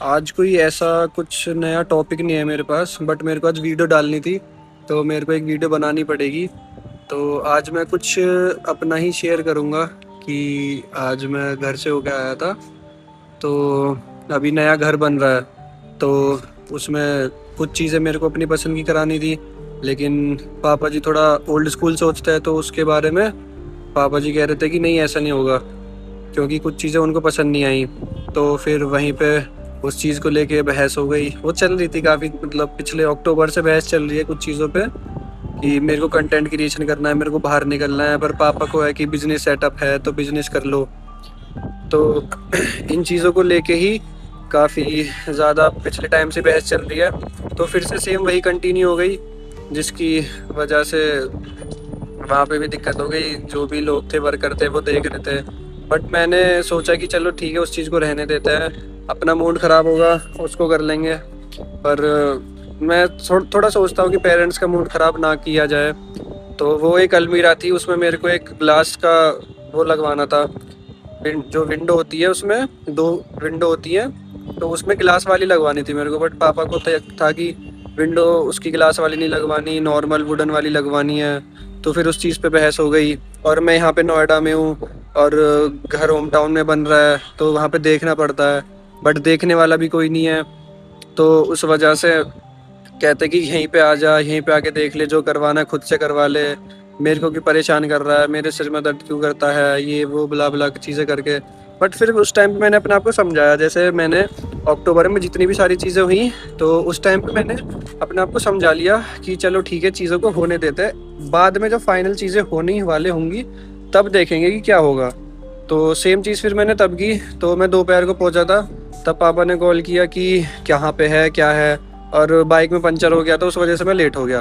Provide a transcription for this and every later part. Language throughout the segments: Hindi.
आज कोई ऐसा कुछ नया टॉपिक नहीं है मेरे पास, बट मेरे को आज वीडियो डालनी थी, तो मेरे को एक वीडियो बनानी पड़ेगी। तो आज मैं कुछ अपना ही शेयर करूँगा कि आज मैं घर से होकर आया था। तो अभी नया घर बन रहा है, तो उसमें कुछ चीज़ें मेरे को अपनी पसंद की करानी थी, लेकिन पापा जी थोड़ा ओल्ड स्कूल सोचते हैं, तो उसके बारे में पापा जी कह रहे थे कि नहीं ऐसा नहीं होगा, क्योंकि कुछ चीज़ें उनको पसंद नहीं आई। तो फिर वहीं पे उस चीज़ को लेके बहस हो गई, वो चल रही थी काफ़ी, मतलब पिछले अक्टूबर से बहस चल रही है कुछ चीज़ों पे कि मेरे को कंटेंट क्रिएशन करना है, मेरे को बाहर निकलना है, पर पापा को है कि बिजनेस सेटअप है तो बिजनेस कर लो। तो इन चीज़ों को लेके ही काफ़ी ज़्यादा पिछले टाइम से बहस चल रही है। तो फिर से सेम वही कंटिन्यू हो गई, जिसकी वजह से वहाँ पे भी दिक्कत हो गई। जो भी लोग थे, वर्कर थे, वो देख रहे थे, बट मैंने सोचा कि चलो ठीक है, उस चीज़ को रहने देते हैं, अपना मूड ख़राब होगा उसको कर लेंगे। पर मैं थोड़ा सोचता हूँ कि पेरेंट्स का मूड ख़राब ना किया जाए। तो वो एक अलमीरा थी, उसमें मेरे को एक ग्लास का वो लगवाना था। जो विंडो होती है उसमें दो विंडो होती है, तो उसमें ग्लास वाली लगवानी थी मेरे को, बट पापा को था कि विंडो उसकी ग्लास वाली नहीं लगवानी, नॉर्मल वुडन वाली लगवानी है। तो फिर उस चीज़ पे बहस हो गई। और मैं यहाँ पे नोएडा में हूँ, और घर होम टाउन में बन रहा है, तो वहाँ पे देखना पड़ता है, बट देखने वाला भी कोई नहीं है। तो उस वजह से कहते कि यहीं पे आ जा, यहीं पे आके देख ले, जो करवाना है खुद से करवा ले, मेरे को क्यों परेशान कर रहा है, मेरे सिर में दर्द क्यों करता है, ये वो बुला बुला चीज़ें करके। बट फिर उस टाइम पे मैंने अपने आप को समझाया, जैसे मैंने अक्टूबर में जितनी भी सारी चीज़ें हुई, तो उस टाइम पे मैंने अपने आप को समझा लिया कि चलो ठीक है, चीज़ों को होने देते हैं, बाद में जब फाइनल चीज़ें होने वाले होंगी तब देखेंगे कि क्या होगा। तो सेम चीज़ फिर मैंने तब की। तो मैं दोपहर को पहुंचा था, तब पापा ने कॉल किया कि कहाँ पे है, क्या है, और बाइक में पंचर हो गया, तो उस वजह से मैं लेट हो गया।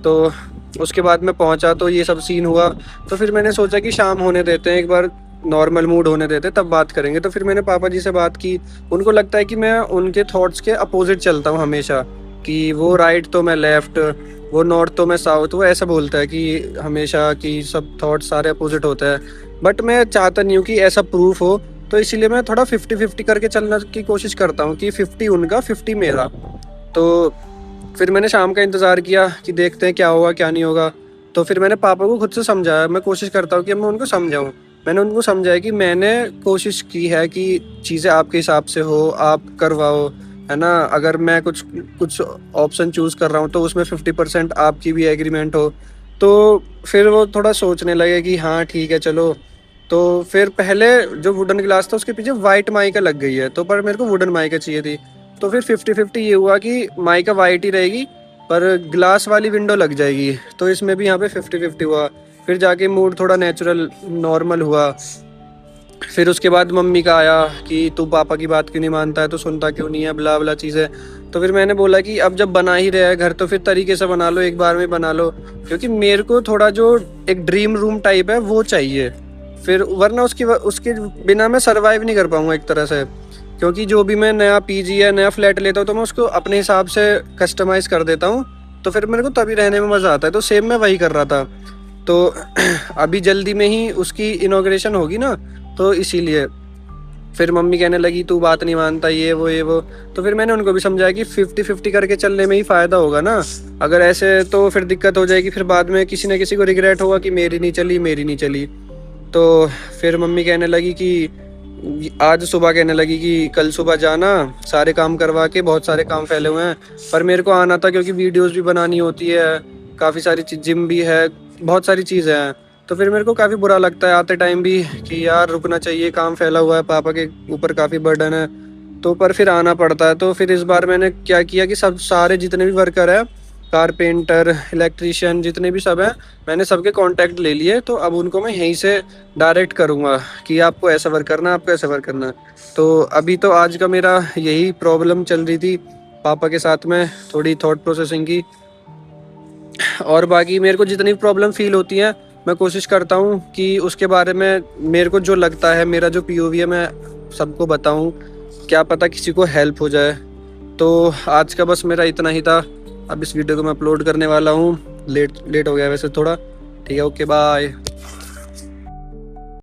तो उसके बाद मैं पहुंचा तो ये सब सीन हुआ। तो फिर मैंने सोचा कि शाम होने देते हैं, एक बार नॉर्मल मूड होने देते हैं, तब बात करेंगे। तो फिर मैंने पापा जी से बात की। उनको लगता है कि मैं उनके थॉट्स के अपोजिट चलता हूँ हमेशा, कि वो राइट तो मैं लेफ्ट, वो नॉर्थ तो मैं साउथ, वो ऐसा बोलता है कि हमेशा कि सब थॉट्स सारे अपोजिट होते हैं। बट मैं चाहता नहीं हूँ कि ऐसा प्रूफ हो, तो इसीलिए मैं थोड़ा 50-50 करके चलने की कोशिश करता हूँ कि 50 उनका 50 मेरा। तो फिर मैंने शाम का इंतज़ार किया कि देखते हैं क्या होगा क्या नहीं होगा। तो फिर मैंने पापा को खुद से समझाया, मैं कोशिश करता हूँ कि मैं उनको समझाऊँ। मैंने उनको समझाया कि मैंने कोशिश की है कि चीज़ें आपके हिसाब से हो, आप करवाओ, है ना। अगर मैं कुछ कुछ ऑप्शन चूज़ कर रहा हूँ, तो उसमें 50% आपकी भी एग्रीमेंट हो। तो फिर वो थोड़ा सोचने लगे कि हाँ ठीक है चलो। तो फिर पहले जो वुडन ग्लास था उसके पीछे वाइट माइका लग गई है, तो पर मेरे को वुडन माइका चाहिए थी। तो फिर 50-50 ये हुआ कि माइका वाइट ही रहेगी, पर ग्लास वाली विंडो लग जाएगी। तो इसमें भी यहाँ पे 50-50 हुआ। फिर जाके मूड थोड़ा नेचुरल नॉर्मल हुआ। फिर उसके बाद मम्मी का आया कि तू पापा की बात क्यों नहीं मानता है, तो सुनता क्यों नहीं है, बला बला चीज़ें। तो फिर मैंने बोला कि अब जब बना ही रहा है घर, तो फिर तरीके से बना लो, एक बार में बना लो, क्योंकि मेरे को थोड़ा जो एक ड्रीम रूम टाइप है वो चाहिए। फिर वरना उसके बिना मैं सरवाइव नहीं कर पाऊंगा एक तरह से। क्योंकि जो भी मैं नया पीजी या नया फ्लैट लेता हूँ, तो मैं उसको अपने हिसाब से कस्टमाइज़ कर देता हूँ, तो फिर मेरे को तभी रहने में मज़ा आता है। तो सेम मैं वही कर रहा था। तो अभी जल्दी में ही उसकी इनॉग्रेशन होगी ना, तो इसीलिए फिर मम्मी कहने लगी तू बात नहीं मानता, ये वो। तो फिर मैंने उनको भी समझाया कि 50-50 करके चलने में ही फ़ायदा होगा ना। अगर ऐसे तो फिर दिक्कत हो जाएगी, फिर बाद में किसी न किसी को रिग्रेट होगा कि मेरी नहीं चली, मेरी नहीं चली। तो फिर मम्मी कहने लगी कि आज सुबह कहने लगी कि कल सुबह जाना, सारे काम करवा के, बहुत सारे काम फैले हुए हैं। पर मेरे को आना था, क्योंकि वीडियोस भी बनानी होती है, काफ़ी सारी चीज़, जिम भी है, बहुत सारी चीज़ें हैं। तो फिर मेरे को काफ़ी बुरा लगता है आते टाइम भी कि यार रुकना चाहिए, काम फैला हुआ है, पापा के ऊपर काफ़ी बर्डन है। तो पर फिर आना पड़ता है। तो फिर इस बार मैंने क्या किया कि सब सारे जितने भी वर्कर हैं, कारपेंटर, इलेक्ट्रीशियन, जितने भी सब हैं, मैंने सबके कांटेक्ट ले लिए। तो अब उनको मैं यहीं से डायरेक्ट करूँगा कि आपको ऐसा वर्क करना है, आपको ऐसा वर्क करना है। तो अभी तो आज का मेरा यही प्रॉब्लम चल रही थी पापा के साथ में, थोड़ी थॉट प्रोसेसिंग की। और बाकी मेरे को जितनी प्रॉब्लम फील होती है, मैं कोशिश करता हूँ कि उसके बारे में मेरे को जो लगता है, मेरा जो पीओवी है, मैं सबको बताऊँ, क्या पता किसी को हेल्प हो जाए। तो आज का बस मेरा इतना ही था। अब इस वीडियो को मैं अपलोड करने वाला हूँ, लेट लेट हो गया वैसे थोड़ा। ठीक है, ओके बाय।